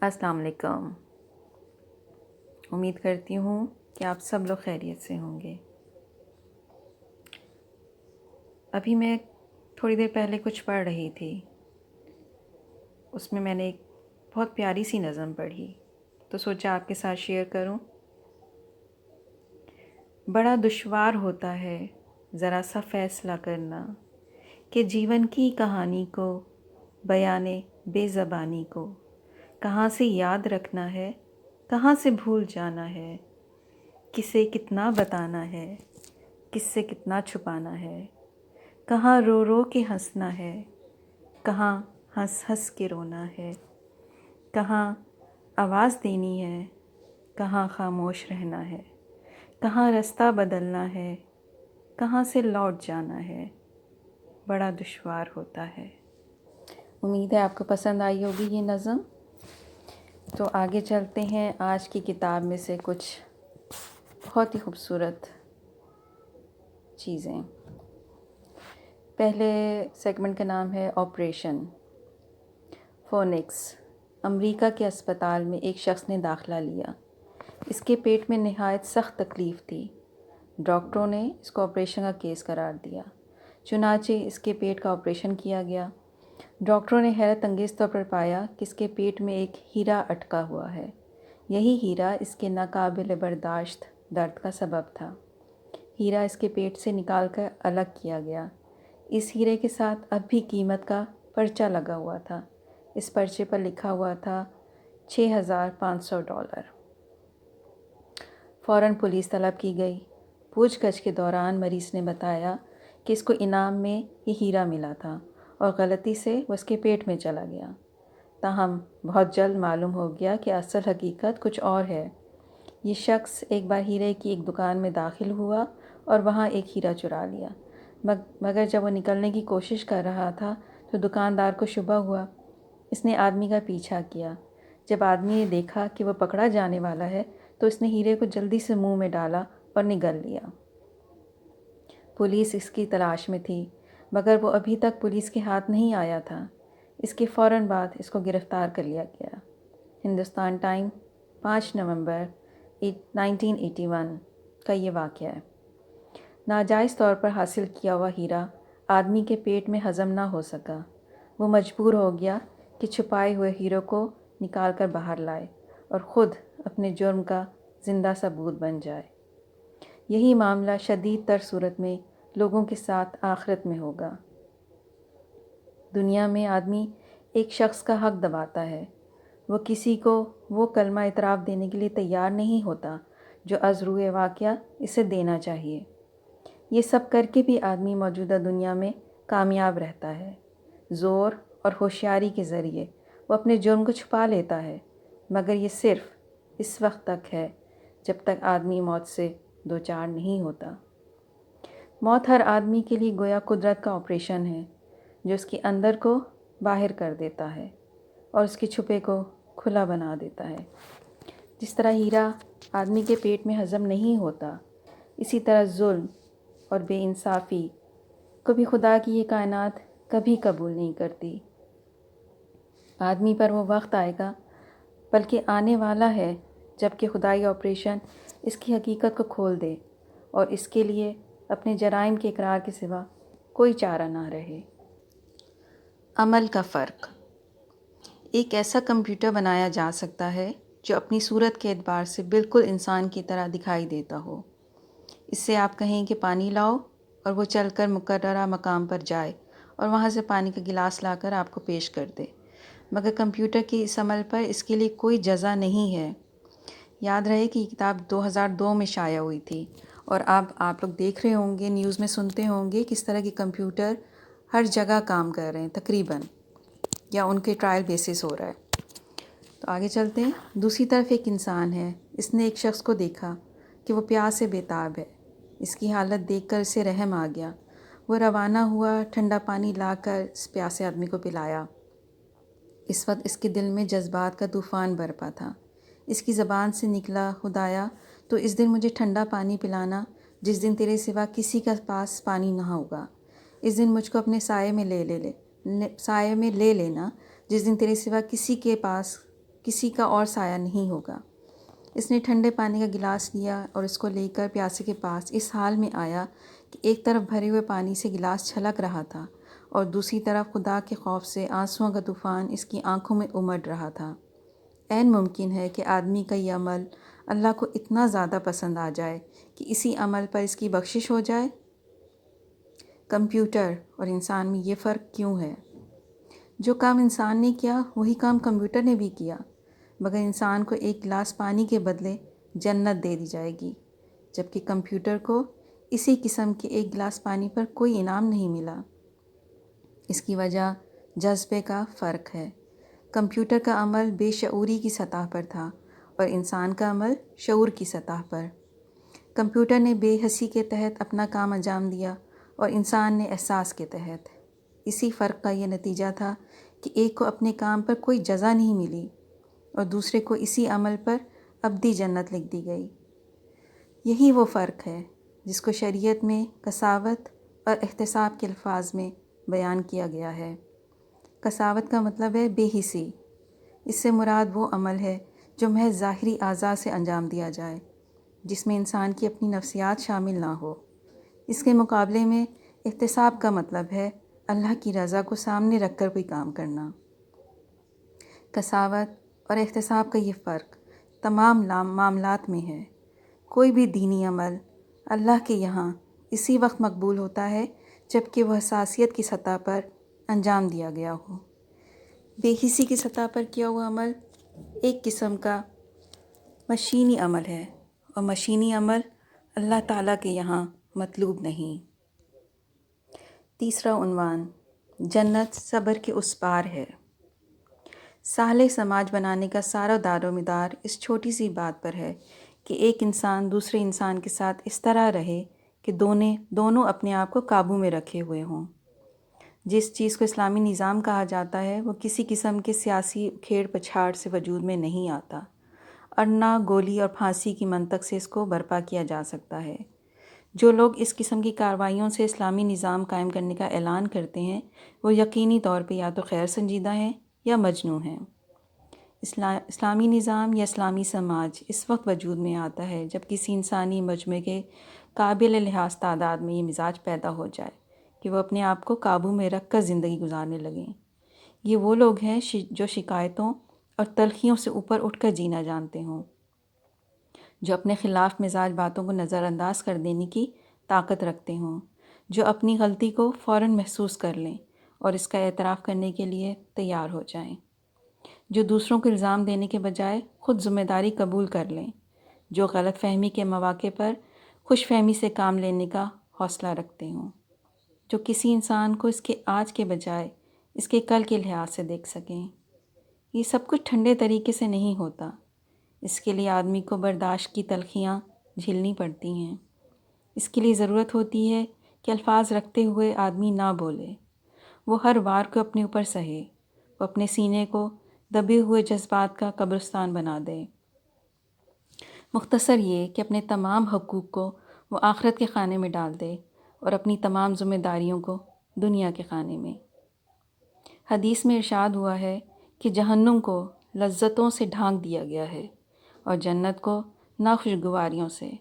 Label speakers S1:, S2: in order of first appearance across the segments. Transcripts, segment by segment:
S1: السلام علیکم۔ امید کرتی ہوں کہ آپ سب لوگ خیریت سے ہوں گے۔ ابھی میں تھوڑی دیر پہلے کچھ پڑھ رہی تھی، اس میں نے ایک بہت پیاری سی نظم پڑھی تو سوچا آپ کے ساتھ شیئر کروں۔ بڑا دشوار ہوتا ہے ذرا سا فیصلہ کرنا کہ جیون کی کہانی کو، بیان بے زبانی کو کہاں سے یاد رکھنا ہے، کہاں سے بھول جانا ہے، کسے کتنا بتانا ہے، کس سے کتنا چھپانا ہے، کہاں رو رو کے ہنسنا ہے، کہاں ہنس ہنس کے رونا ہے، کہاں آواز دینی ہے، کہاں خاموش رہنا ہے، کہاں رستہ بدلنا ہے، کہاں سے لوٹ جانا ہے، بڑا دشوار ہوتا ہے۔ امید ہے آپ کو پسند آئی ہوگی یہ نظم۔ تو آگے چلتے ہیں آج کی کتاب میں سے کچھ بہت ہی خوبصورت چیزیں۔ پہلے سیگمنٹ کا نام ہے آپریشن فونکس۔ امریکہ کے اسپتال میں ایک شخص نے داخلہ لیا۔ اس کے پیٹ میں نہایت سخت تکلیف تھی۔ ڈاکٹروں نے اس کو آپریشن کا کیس قرار دیا۔ چنانچہ اس کے پیٹ کا آپریشن کیا گیا۔ ڈاکٹروں نے حیرت انگیز طور پر پایا کہ اس کے پیٹ میں ایک ہیرا اٹکا ہوا ہے۔ یہی ہیرا اس کے ناقابل برداشت درد کا سبب تھا۔ ہیرا اس کے پیٹ سے نکال کر الگ کیا گیا۔ اس ہیرے کے ساتھ اب بھی قیمت کا پرچہ لگا ہوا تھا۔ اس پرچے پر لکھا ہوا تھا $6,500۔ فوراً پولیس طلب کی گئی۔ پوچھ گچھ کے دوران مریض نے بتایا کہ اس کو انعام میں یہ ہیرا ملا تھا اور غلطی سے وہ اس کے پیٹ میں چلا گیا۔ تاہم بہت جلد معلوم ہو گیا کہ اصل حقیقت کچھ اور ہے۔ یہ شخص ایک بار ہیرے کی ایک دکان میں داخل ہوا اور وہاں ایک ہیرا چرا لیا، مگر جب وہ نکلنے کی کوشش کر رہا تھا تو دکاندار کو شبہ ہوا۔ اس نے آدمی کا پیچھا کیا۔ جب آدمی نے دیکھا کہ وہ پکڑا جانے والا ہے تو اس نے ہیرے کو جلدی سے منہ میں ڈالا اور نگل لیا۔ پولیس اس کی تلاش میں تھی، مگر وہ ابھی تک پولیس کے ہاتھ نہیں آیا تھا۔ اس کے فوراً بعد اس کو گرفتار کر لیا گیا۔ ہندوستان ٹائم 5 نومبر 1981 کا یہ واقعہ ہے۔ ناجائز طور پر حاصل کیا ہوا ہیرا آدمی کے پیٹ میں ہضم نہ ہو سکا۔ وہ مجبور ہو گیا کہ چھپائے ہوئے ہیروں کو نکال کر باہر لائے اور خود اپنے جرم کا زندہ ثبوت بن جائے۔ یہی معاملہ شدید تر صورت میں لوگوں کے ساتھ آخرت میں ہوگا۔ دنیا میں آدمی ایک شخص کا حق دباتا ہے۔ وہ کسی کو وہ کلمہ اعتراف دینے کے لیے تیار نہیں ہوتا جو از روئے واقعہ اسے دینا چاہیے۔ یہ سب کر کے بھی آدمی موجودہ دنیا میں کامیاب رہتا ہے۔ زور اور ہوشیاری کے ذریعے وہ اپنے جرم کو چھپا لیتا ہے، مگر یہ صرف اس وقت تک ہے جب تک آدمی موت سے دوچار نہیں ہوتا۔ موت ہر آدمی کے لیے گویا قدرت کا آپریشن ہے جو اس کے اندر کو باہر کر دیتا ہے اور اس کے چھپے کو کھلا بنا دیتا ہے۔ جس طرح ہیرا آدمی کے پیٹ میں ہضم نہیں ہوتا، اسی طرح ظلم اور بے انصافی کو بھی خدا کی یہ کائنات کبھی قبول نہیں کرتی۔ آدمی پر وہ وقت آئے گا، بلکہ آنے والا ہے، جب کہ خدائی آپریشن اس کی حقیقت کو کھول دے اور اس کے لیے اپنے جرائم کے اقرار کے سوا کوئی چارہ نہ رہے۔ عمل کا فرق۔ ایک ایسا کمپیوٹر بنایا جا سکتا ہے جو اپنی صورت کے اعتبار سے بالکل انسان کی طرح دکھائی دیتا ہو۔ اس سے آپ کہیں کہ پانی لاؤ اور وہ چل کر مقررہ مقام پر جائے اور وہاں سے پانی کا گلاس لا کر آپ کو پیش کر دے، مگر کمپیوٹر کی اس عمل پر اس کے لیے کوئی جزا نہیں ہے۔ یاد رہے کہ یہ کتاب 2002 میں شائع ہوئی تھی اور اب آپ لوگ دیکھ رہے ہوں گے، نیوز میں سنتے ہوں گے کس طرح کے کمپیوٹر ہر جگہ کام کر رہے ہیں تقریباً، یا ان کے ٹرائل بیسس ہو رہا ہے۔ تو آگے چلتے ہیں۔ دوسری طرف ایک انسان ہے۔ اس نے ایک شخص کو دیکھا کہ وہ پیاس سے بےتاب ہے۔ اس کی حالت دیکھ کر اسے رحم آ گیا۔ وہ روانہ ہوا، ٹھنڈا پانی لا کر اس پیاسے آدمی کو پلایا۔ اس وقت اس کے دل میں جذبات کا طوفان برپا تھا۔ اس کی زبان سے نکلا، خدایا تو اس دن مجھے ٹھنڈا پانی پلانا جس دن تیرے سوا کسی کا پاس پانی نہ ہوگا۔ اس دن مجھ کو اپنے سائے میں لے لینا جس دن تیرے سوا کسی کا اور سایہ نہیں ہوگا۔ اس نے ٹھنڈے پانی کا گلاس لیا اور اس کو لے کر پیاسے کے پاس اس حال میں آیا کہ ایک طرف بھرے ہوئے پانی سے گلاس چھلک رہا تھا اور دوسری طرف خدا کے خوف سے آنسوؤں کا طوفان اس کی آنکھوں میں امڈ رہا تھا۔ عین ممکن ہے کہ آدمی کا یہ عمل اللہ کو اتنا زیادہ پسند آ جائے کہ اسی عمل پر اس کی بخشش ہو جائے۔ کمپیوٹر اور انسان میں یہ فرق کیوں ہے؟ جو کام انسان نے کیا وہی کام کمپیوٹر نے بھی کیا، مگر انسان کو ایک گلاس پانی کے بدلے جنت دے دی جائے گی، جبکہ کمپیوٹر کو اسی قسم کے ایک گلاس پانی پر کوئی انعام نہیں ملا۔ اس کی وجہ جذبے کا فرق ہے۔ کمپیوٹر کا عمل بے شعوری کی سطح پر تھا اور انسان کا عمل شعور کی سطح پر۔ کمپیوٹر نے بے حسی کے تحت اپنا کام انجام دیا اور انسان نے احساس کے تحت۔ اسی فرق کا یہ نتیجہ تھا کہ ایک کو اپنے کام پر کوئی جزا نہیں ملی اور دوسرے کو اسی عمل پر ابدی جنت لکھ دی گئی۔ یہی وہ فرق ہے جس کو شریعت میں کساوت اور احتساب کے الفاظ میں بیان کیا گیا ہے۔ کساوت کا مطلب ہے بے حسی۔ اس سے مراد وہ عمل ہے جو محض ظاہری اعضاء سے انجام دیا جائے، جس میں انسان کی اپنی نفسیات شامل نہ ہو۔ اس کے مقابلے میں احتساب کا مطلب ہے اللہ کی رضا کو سامنے رکھ کر کوئی کام کرنا۔ کساوت اور احتساب کا یہ فرق تمام معاملات میں ہے۔ کوئی بھی دینی عمل اللہ کے یہاں اسی وقت مقبول ہوتا ہے جب کہ وہ حساسیت کی سطح پر انجام دیا گیا ہو۔ بے حسی کی سطح پر کیا ہوا عمل ایک قسم کا مشینی عمل ہے اور مشینی عمل اللہ تعالیٰ کے یہاں مطلوب نہیں۔ تیسرا عنوان، جنت صبر کے اس پار ہے۔ صالح سماج بنانے کا سارا دار و مدار اس چھوٹی سی بات پر ہے کہ ایک انسان دوسرے انسان کے ساتھ اس طرح رہے کہ دونوں اپنے آپ کو قابو میں رکھے ہوئے ہوں۔ جس چیز کو اسلامی نظام کہا جاتا ہے وہ کسی قسم کے سیاسی کھیڑ پچھاڑ سے وجود میں نہیں آتا اور نہ گولی اور پھانسی کی منطق سے اس کو برپا کیا جا سکتا ہے۔ جو لوگ اس قسم کی کارروائیوں سے اسلامی نظام قائم کرنے کا اعلان کرتے ہیں وہ یقینی طور پہ یا تو غیر سنجیدہ ہیں یا مجنون ہیں۔ اسلامی نظام یا اسلامی سماج اس وقت وجود میں آتا ہے جب کسی انسانی مجموعے کے قابل لحاظ تعداد میں یہ مزاج پیدا ہو جائے کہ وہ اپنے آپ کو قابو میں رکھ کر زندگی گزارنے لگیں۔ یہ وہ لوگ ہیں جو شکایتوں اور تلخیوں سے اوپر اٹھ کر جینا جانتے ہوں، جو اپنے خلاف مزاج باتوں کو نظر انداز کر دینے کی طاقت رکھتے ہوں، جو اپنی غلطی کو فوراً محسوس کر لیں اور اس کا اعتراف کرنے کے لیے تیار ہو جائیں، جو دوسروں کو الزام دینے کے بجائے خود ذمہ داری قبول کر لیں، جو غلط فہمی کے مواقع پر خوش فہمی سے کام لینے کا حوصلہ رکھتے ہوں، جو کسی انسان کو اس کے آج کے بجائے اس کے کل کے لحاظ سے دیکھ سکیں۔ یہ سب کچھ ٹھنڈے طریقے سے نہیں ہوتا، اس کے لیے آدمی کو برداشت کی تلخیاں جھیلنی پڑتی ہیں۔ اس کے لیے ضرورت ہوتی ہے کہ الفاظ رکھتے ہوئے آدمی نہ بولے، وہ ہر وار کو اپنے اوپر سہے، وہ اپنے سینے کو دبے ہوئے جذبات کا قبرستان بنا دے۔ مختصر یہ کہ اپنے تمام حقوق کو وہ آخرت کے خانے میں ڈال دے اور اپنی تمام ذمہ داریوں کو دنیا کے خانے میں۔ حدیث میں ارشاد ہوا ہے کہ جہنم کو لذتوں سے ڈھانک دیا گیا ہے اور جنت کو ناخوشگواریوں سے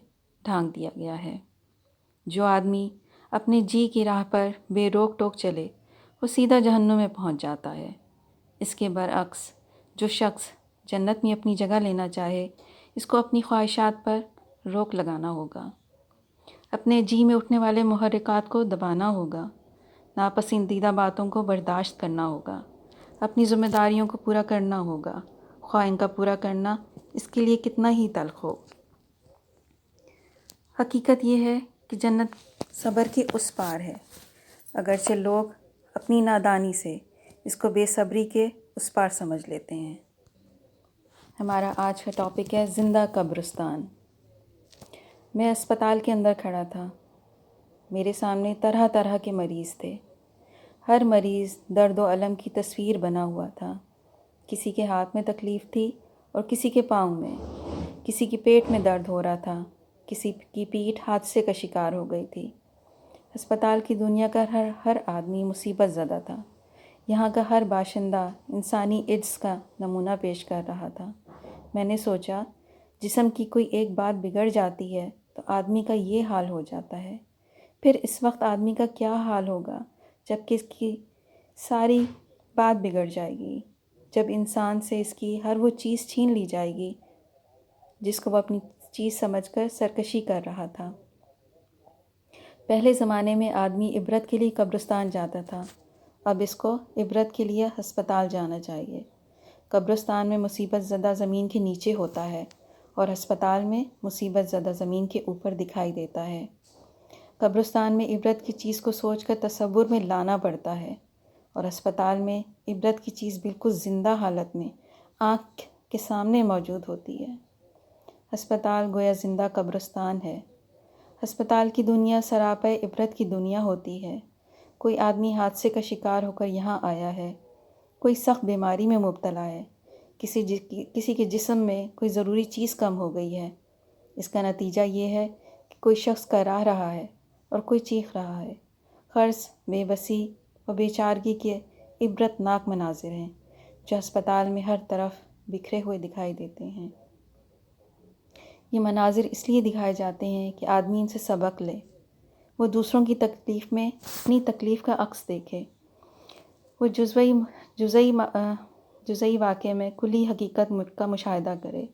S1: ڈھانک دیا گیا ہے۔ جو آدمی اپنے جی کی راہ پر بے روک ٹوک چلے وہ سیدھا جہنم میں پہنچ جاتا ہے۔ اس کے برعکس جو شخص جنت میں اپنی جگہ لینا چاہے اس کو اپنی خواہشات پر روک لگانا ہوگا، اپنے جی میں اٹھنے والے محرکات کو دبانا ہوگا، ناپسندیدہ باتوں کو برداشت کرنا ہوگا، اپنی ذمہ داریوں کو پورا کرنا ہوگا، خواہ ان کا پورا کرنا اس کے لیے کتنا ہی تلخ ہو۔ حقیقت یہ ہے کہ جنت صبر کے اس پار ہے، اگرچہ لوگ اپنی نادانی سے اس کو بے صبری کے اس پار سمجھ لیتے ہیں۔ ہمارا آج کا ٹاپک ہے زندہ قبرستان۔ میں اسپتال کے اندر کھڑا تھا، میرے سامنے طرح طرح کے مریض تھے، ہر مریض درد و الم کی تصویر بنا ہوا تھا۔ کسی کے ہاتھ میں تکلیف تھی اور کسی کے پاؤں میں، کسی کے پیٹ میں درد ہو رہا تھا، کسی کی پیٹھ حادثے کا شکار ہو گئی تھی۔ ہسپتال کی دنیا کا ہر آدمی مصیبت زدہ تھا۔ یہاں کا ہر باشندہ انسانی عجز کا نمونہ پیش کر رہا تھا۔ میں نے سوچا، جسم کی کوئی ایک بات بگڑ جاتی ہے تو آدمی کا یہ حال ہو جاتا ہے، پھر اس وقت آدمی کا کیا حال ہوگا جب کہ اس کی ساری بات بگڑ جائے گی، جب انسان سے اس کی ہر وہ چیز چھین لی جائے گی جس کو وہ اپنی چیز سمجھ کر سرکشی کر رہا تھا۔ پہلے زمانے میں آدمی عبرت کے لیے قبرستان جاتا تھا، اب اس کو عبرت کے لیے ہسپتال جانا چاہیے۔ قبرستان میں مصیبت زدہ زمین کے نیچے ہوتا ہے اور ہسپتال میں مصیبت زدہ زمین کے اوپر دکھائی دیتا ہے۔ قبرستان میں عبرت کی چیز کو سوچ کر تصور میں لانا پڑتا ہے، اور ہسپتال میں عبرت کی چیز بالکل زندہ حالت میں آنکھ کے سامنے موجود ہوتی ہے۔ ہسپتال گویا زندہ قبرستان ہے۔ ہسپتال کی دنیا سراپے عبرت کی دنیا ہوتی ہے۔ کوئی آدمی حادثے کا شکار ہو کر یہاں آیا ہے، کوئی سخت بیماری میں مبتلا ہے، کسی کے جسم میں کوئی ضروری چیز کم ہو گئی ہے۔ اس کا نتیجہ یہ ہے کہ کوئی شخص کراہ رہا ہے اور کوئی چیخ رہا ہے۔ قرض، بے بسی و بیچارگی کے عبرت ناک مناظر ہیں جو ہسپتال میں ہر طرف بکھرے ہوئے دکھائی دیتے ہیں۔ یہ مناظر اس لیے دکھائے جاتے ہیں کہ آدمی ان سے سبق لے، وہ دوسروں کی تکلیف میں اپنی تکلیف کا عکس دیکھے، وہ جزئی واقعے میں کلی حقیقت کا مشاہدہ کرے،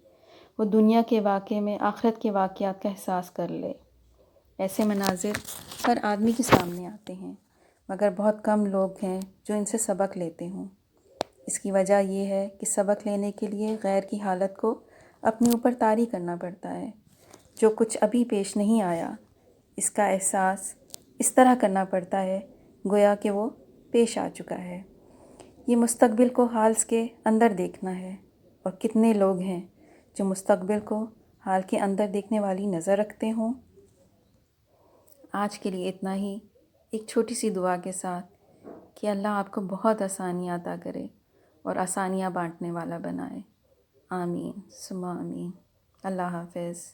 S1: وہ دنیا کے واقعے میں آخرت کے واقعات کا احساس کر لے۔ ایسے مناظر ہر آدمی کے سامنے آتے ہیں، مگر بہت کم لوگ ہیں جو ان سے سبق لیتے ہوں۔ اس کی وجہ یہ ہے کہ سبق لینے کے لیے غیر کی حالت کو اپنے اوپر طاری کرنا پڑتا ہے۔ جو کچھ ابھی پیش نہیں آیا، اس کا احساس اس طرح کرنا پڑتا ہے گویا کہ وہ پیش آ چکا ہے۔ یہ مستقبل کو حال کے اندر دیکھنا ہے، اور کتنے لوگ ہیں جو مستقبل کو حال کے اندر دیکھنے والی نظر رکھتے ہوں۔ آج کے لیے اتنا ہی، ایک چھوٹی سی دعا کے ساتھ کہ اللہ آپ کو بہت آسانیاں عطا کرے اور آسانیاں بانٹنے والا بنائے۔ آمین ثم آمین۔ اللہ حافظ۔